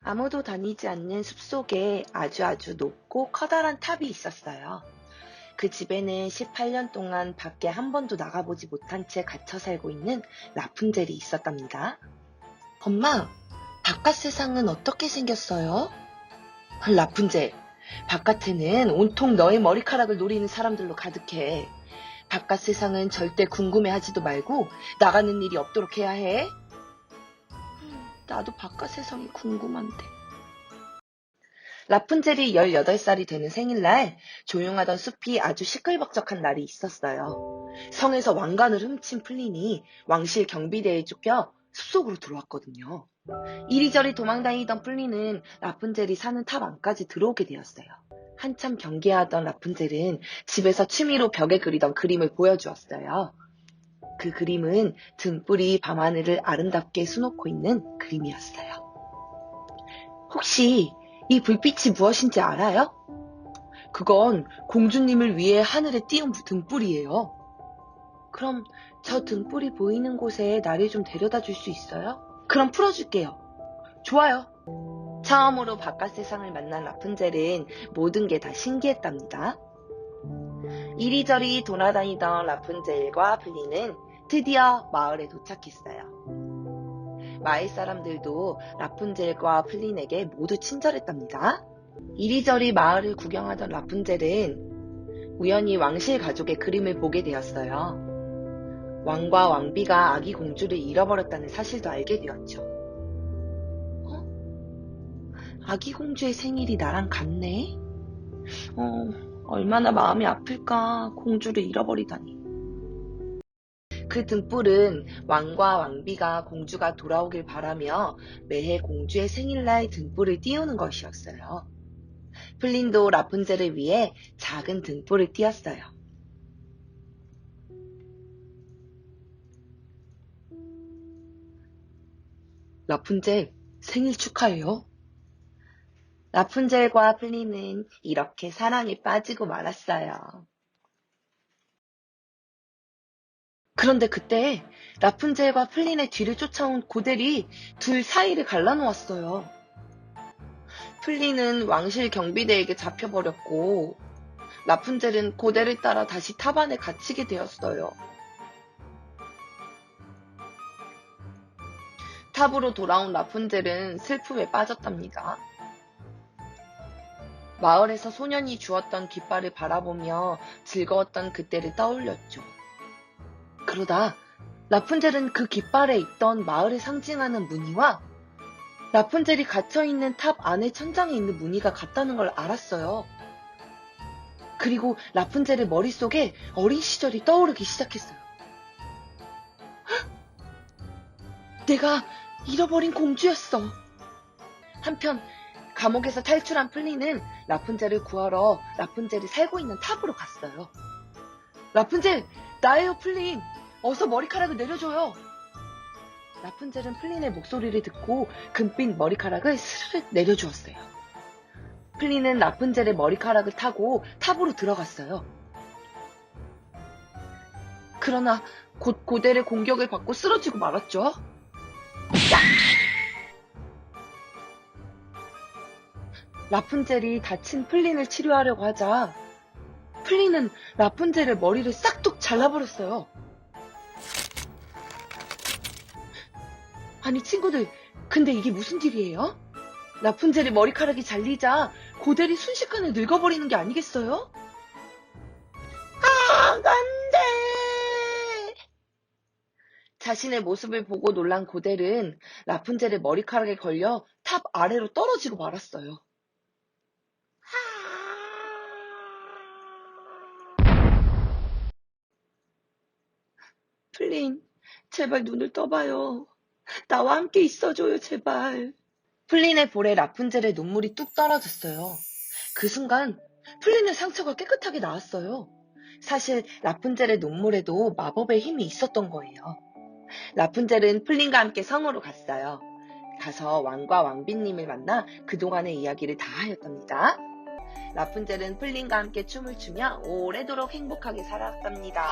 아무도 다니지 않는 숲속에 아주 높고 커다란 탑이 있었어요. 그 집에는 18년 동안 밖에 한 번도 나가보지 못한 채 갇혀 살고 있는 라푼젤이 있었답니다. 엄마, 바깥 세상은 어떻게 생겼어요? 라푼젤, 바깥에는 온통 너의 머리카락을 노리는 사람들로 가득해. 바깥 세상은 절대 궁금해하지도 말고 나가는 일이 없도록 해야 해. 나도 바깥 세상이 궁금한데. 라푼젤이 18살이 되는 생일날 조용하던 숲이 아주 시끌벅적한 날이 있었어요. 성에서 왕관을 훔친 플린이 왕실 경비대에 쫓겨 숲속으로 들어왔거든요. 이리저리 도망다니던 플린은 라푼젤이 사는 탑 안까지 들어오게 되었어요. 한참 경계하던 라푼젤은 집에서 취미로 벽에 그리던 그림을 보여주었어요. 그 그림은 등불이 밤하늘을 아름답게 수놓고 있는 그림이었어요. 혹시 이 불빛이 무엇인지 알아요? 그건 공주님을 위해 하늘에 띄운 등불이에요. 그럼 저 등불이 보이는 곳에 나를 좀 데려다 줄 수 있어요? 그럼 풀어줄게요. 좋아요. 처음으로 바깥 세상을 만난 라푼젤은 모든 게 다 신기했답니다. 이리저리 돌아다니던 라푼젤과 플린은 드디어 마을에 도착했어요. 마을 사람들도 라푼젤과 플린에게 모두 친절했답니다. 이리저리 마을을 구경하던 라푼젤은 우연히 왕실 가족의 그림을 보게 되었어요. 왕과 왕비가 아기 공주를 잃어버렸다는 사실도 알게 되었죠. 아기 공주의 생일이 나랑 같네? 얼마나 마음이 아플까, 공주를 잃어버리다니. 그 등불은 왕과 왕비가 공주가 돌아오길 바라며 매해 공주의 생일날 등불을 띄우는 것이었어요. 플린도 라푼젤을 위해 작은 등불을 띄웠어요. 라푼젤, 생일 축하해요. 라푼젤과 플린은 이렇게 사랑에 빠지고 말았어요. 그런데 그때 라푼젤과 플린의 뒤를 쫓아온 고델이 둘 사이를 갈라놓았어요. 플린은 왕실 경비대에게 잡혀버렸고 라푼젤은 고델을 따라 다시 탑 안에 갇히게 되었어요. 탑으로 돌아온 라푼젤은 슬픔에 빠졌답니다. 마을에서 소년이 주었던 깃발을 바라보며 즐거웠던 그때를 떠올렸죠. 그러다 라푼젤은 그 깃발에 있던 마을을 상징하는 무늬와 라푼젤이 갇혀있는 탑 안의 천장에 있는 무늬가 같다는 걸 알았어요. 그리고 라푼젤의 머릿속에 어린 시절이 떠오르기 시작했어요. 내가 잃어버린 공주였어. 한편 감옥에서 탈출한 플린은 라푼젤을 구하러 라푼젤이 살고 있는 탑으로 갔어요. 라푼젤, 나예요 플린. 어서 머리카락을 내려줘요. 라푼젤은 플린의 목소리를 듣고 금빛 머리카락을 스르륵 내려주었어요. 플린은 라푼젤의 머리카락을 타고 탑으로 들어갔어요. 그러나 곧 고델의 공격을 받고 쓰러지고 말았죠. 라푼젤이 다친 플린을 치료하려고 하자 플린은 라푼젤의 머리를 싹둑 잘라버렸어요. 아니 친구들, 근데 이게 무슨 일이에요? 라푼젤의 머리카락이 잘리자 고델이 순식간에 늙어버리는 게 아니겠어요? 안 돼! 자신의 모습을 보고 놀란 고델은 라푼젤의 머리카락에 걸려 탑 아래로 떨어지고 말았어요. 플린, 제발 눈을 떠봐요. 나와 함께 있어줘요, 제발. 플린의 볼에 라푼젤의 눈물이 뚝 떨어졌어요. 그 순간 플린의 상처가 깨끗하게 나았어요. 사실 라푼젤의 눈물에도 마법의 힘이 있었던 거예요. 라푼젤은 플린과 함께 성으로 갔어요. 가서 왕과 왕비님을 만나 그동안의 이야기를 다 하였답니다. 라푼젤은 플린과 함께 춤을 추며 오래도록 행복하게 살았답니다.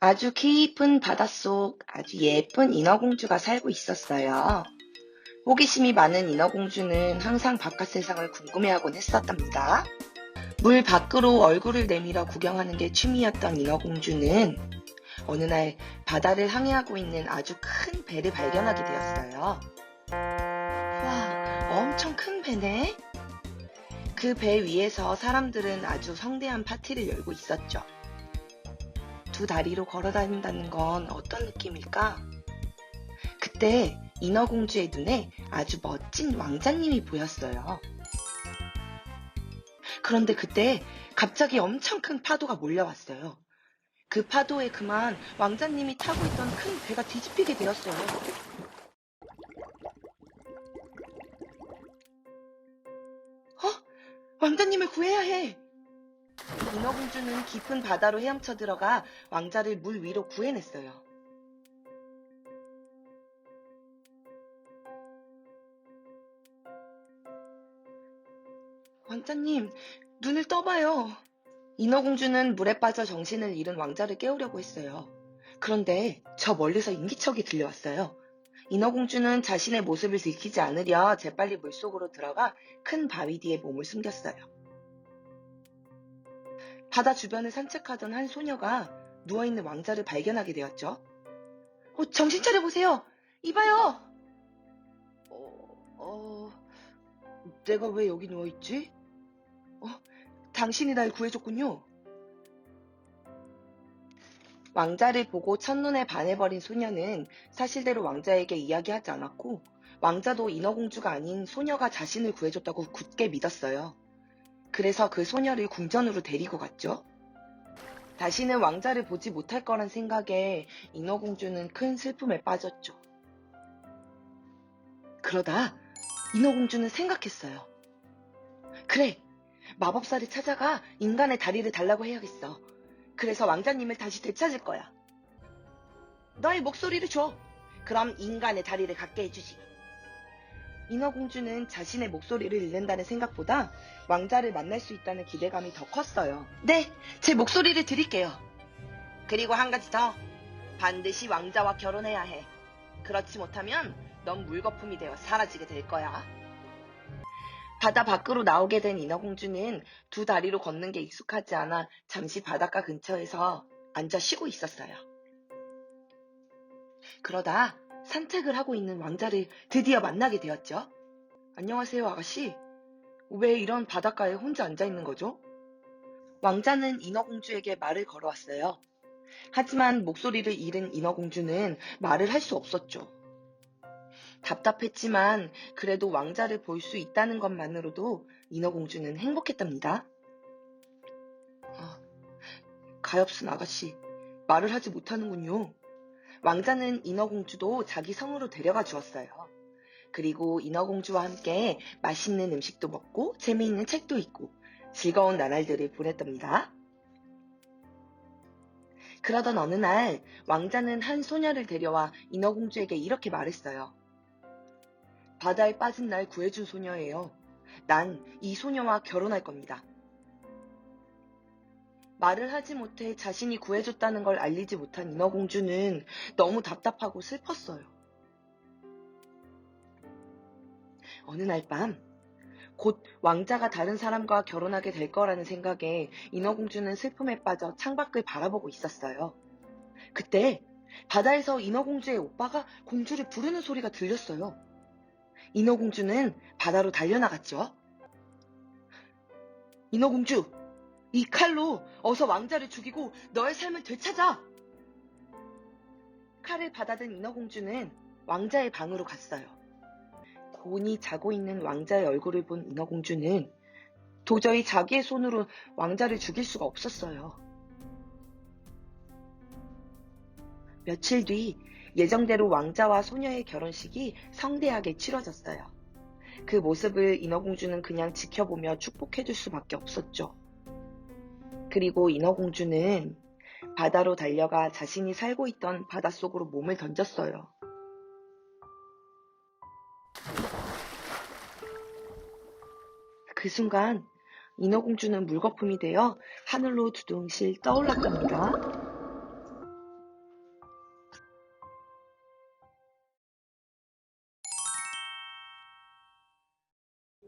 아주 깊은 바닷속 아주 예쁜 인어공주가 살고 있었어요. 호기심이 많은 인어공주는 항상 바깥 세상을 궁금해하곤 했었답니다. 물 밖으로 얼굴을 내밀어 구경하는 게 취미였던 인어공주는 어느 날 바다를 항해하고 있는 아주 큰 배를 발견하게 되었어요. 와, 엄청 큰 배네? 그 배 위에서 사람들은 아주 성대한 파티를 열고 있었죠. 두 다리로 걸어 다닌다는 건 어떤 느낌일까? 그때 인어공주의 눈에 아주 멋진 왕자님이 보였어요. 그런데 그때 갑자기 엄청 큰 파도가 몰려왔어요. 그 파도에 그만 왕자님이 타고 있던 큰 배가 뒤집히게 되었어요. 왕자님을 구해야 해! 인어공주는 깊은 바다로 헤엄쳐 들어가 왕자를 물 위로 구해냈어요. 왕자님, 눈을 떠봐요. 인어공주는 물에 빠져 정신을 잃은 왕자를 깨우려고 했어요. 그런데 저 멀리서 인기척이 들려왔어요. 인어공주는 자신의 모습을 들키지 않으려 재빨리 물속으로 들어가 큰 바위 뒤에 몸을 숨겼어요. 바다 주변을 산책하던 한 소녀가 누워있는 왕자를 발견하게 되었죠. 정신 차려보세요! 이봐요! 내가 왜 여기 누워있지? 당신이 날 구해줬군요. 왕자를 보고 첫눈에 반해버린 소녀는 사실대로 왕자에게 이야기하지 않았고 왕자도 인어공주가 아닌 소녀가 자신을 구해줬다고 굳게 믿었어요. 그래서 그 소녀를 궁전으로 데리고 갔죠. 다시는 왕자를 보지 못할 거란 생각에 인어공주는 큰 슬픔에 빠졌죠. 그러다 인어공주는 생각했어요. 그래, 마법사를 찾아가 인간의 다리를 달라고 해야겠어. 그래서 왕자님을 다시 되찾을 거야. 너의 목소리를 줘. 그럼 인간의 다리를 갖게 해주지. 인어공주는 자신의 목소리를 잃는다는 생각보다 왕자를 만날 수 있다는 기대감이 더 컸어요. 네, 제 목소리를 드릴게요. 그리고 한 가지 더. 반드시 왕자와 결혼해야 해. 그렇지 못하면 넌 물거품이 되어 사라지게 될 거야. 바다 밖으로 나오게 된 인어공주는 두 다리로 걷는 게 익숙하지 않아 잠시 바닷가 근처에서 앉아 쉬고 있었어요. 그러다 산책을 하고 있는 왕자를 드디어 만나게 되었죠. 안녕하세요, 아가씨. 왜 이런 바닷가에 혼자 앉아 있는 거죠? 왕자는 인어공주에게 말을 걸어왔어요. 하지만 목소리를 잃은 인어공주는 말을 할 수 없었죠. 답답했지만 그래도 왕자를 볼 수 있다는 것만으로도 인어공주는 행복했답니다. 가엾은 아가씨, 말을 하지 못하는군요. 왕자는 인어공주도 자기 성으로 데려가 주었어요. 그리고 인어공주와 함께 맛있는 음식도 먹고 재미있는 책도 읽고 즐거운 나날들을 보냈답니다. 그러던 어느 날 왕자는 한 소녀를 데려와 인어공주에게 이렇게 말했어요. 바다에 빠진 날 구해준 소녀예요. 난 이 소녀와 결혼할 겁니다. 말을 하지 못해 자신이 구해줬다는 걸 알리지 못한 인어공주는 너무 답답하고 슬펐어요. 어느 날 밤, 곧 왕자가 다른 사람과 결혼하게 될 거라는 생각에 인어공주는 슬픔에 빠져 창밖을 바라보고 있었어요. 그때 바다에서 인어공주의 오빠가 공주를 부르는 소리가 들렸어요. 인어공주는 바다로 달려나갔죠. 인어공주, 이 칼로 어서 왕자를 죽이고 너의 삶을 되찾아! 칼을 받아든 인어공주는 왕자의 방으로 갔어요. 곤히 자고 있는 왕자의 얼굴을 본 인어공주는 도저히 자기의 손으로 왕자를 죽일 수가 없었어요. 며칠 뒤 예정대로 왕자와 소녀의 결혼식이 성대하게 치러졌어요. 그 모습을 인어공주는 그냥 지켜보며 축복해줄 수밖에 없었죠. 그리고 인어공주는 바다로 달려가 자신이 살고 있던 바닷속으로 몸을 던졌어요. 그 순간 인어공주는 물거품이 되어 하늘로 두둥실 떠올랐답니다.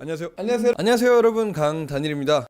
안녕하세요 여러분, 강다닐입니다.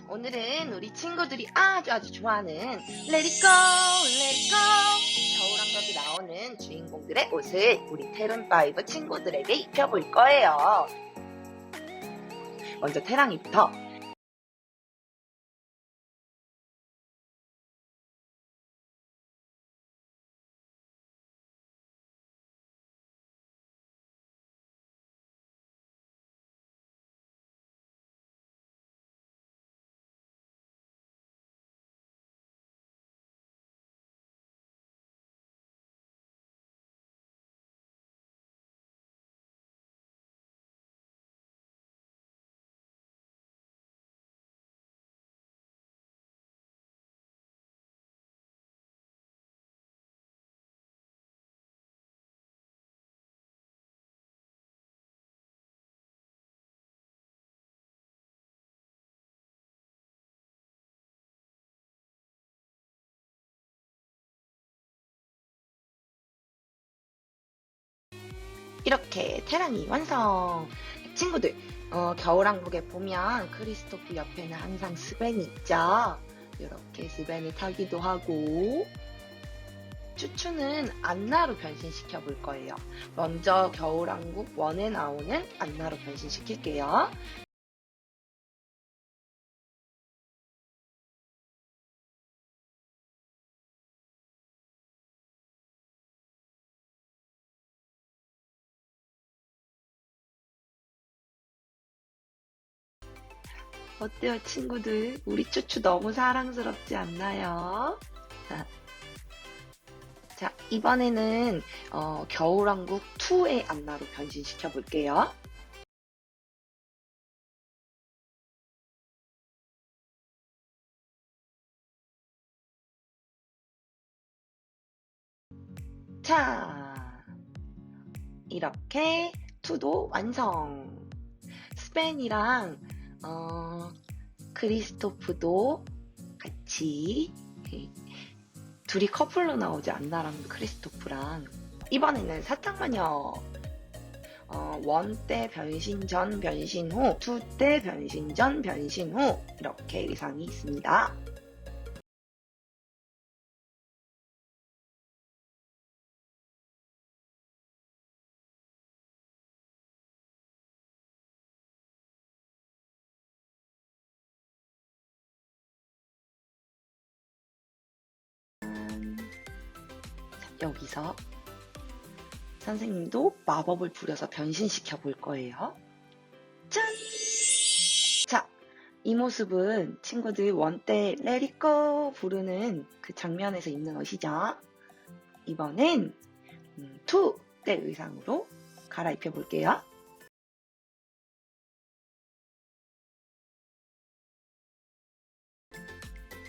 오늘은 우리 친구들이 아주 좋아하는 Let It Go, Let It Go 겨울왕국에 나오는 주인공들의 옷을 우리 테론파이브 친구들에게 입혀볼 거예요. 먼저 태랑이부터. 이렇게 태랑이 완성! 친구들, 겨울왕국에 보면 크리스토프 옆에는 항상 스벤이 있죠? 이렇게 스벤을 타기도 하고, 쭈쭈는 안나로 변신시켜 볼 거예요. 먼저 겨울왕국 1에 나오는 안나로 변신시킬게요. 어때요, 친구들? 우리 쭈쭈 너무 사랑스럽지 않나요? 자, 이번에는 겨울왕국 2의 안나로 변신시켜 볼게요. 자, 이렇게 2도 완성! 루벤이랑 크리스토프도 같이 둘이 커플로 나오지, 안나랑 크리스토프랑. 이번에는 사탕마녀 1 때 변신 전 변신 후, 2 때 변신 전 변신 후, 이렇게 의상이 있습니다. 여기서 선생님도 마법을 부려서 변신시켜 볼 거예요. 짠! 자, 이 모습은 친구들 1 때 Let It Go 부르는 그 장면에서 입는 옷이죠. 이번엔 2 때 의상으로 갈아입혀 볼게요.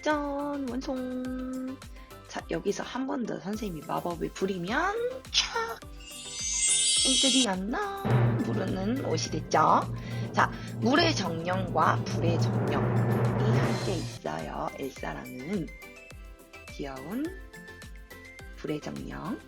짠! 완성! 자, 여기서 한 번 더 선생님이 마법을 부리면 촥! 이들이 안나 부르는 옷이 됐죠. 자, 물의 정령과 불의 정령이 함께 있어요. 엘사랑은 귀여운 불의 정령.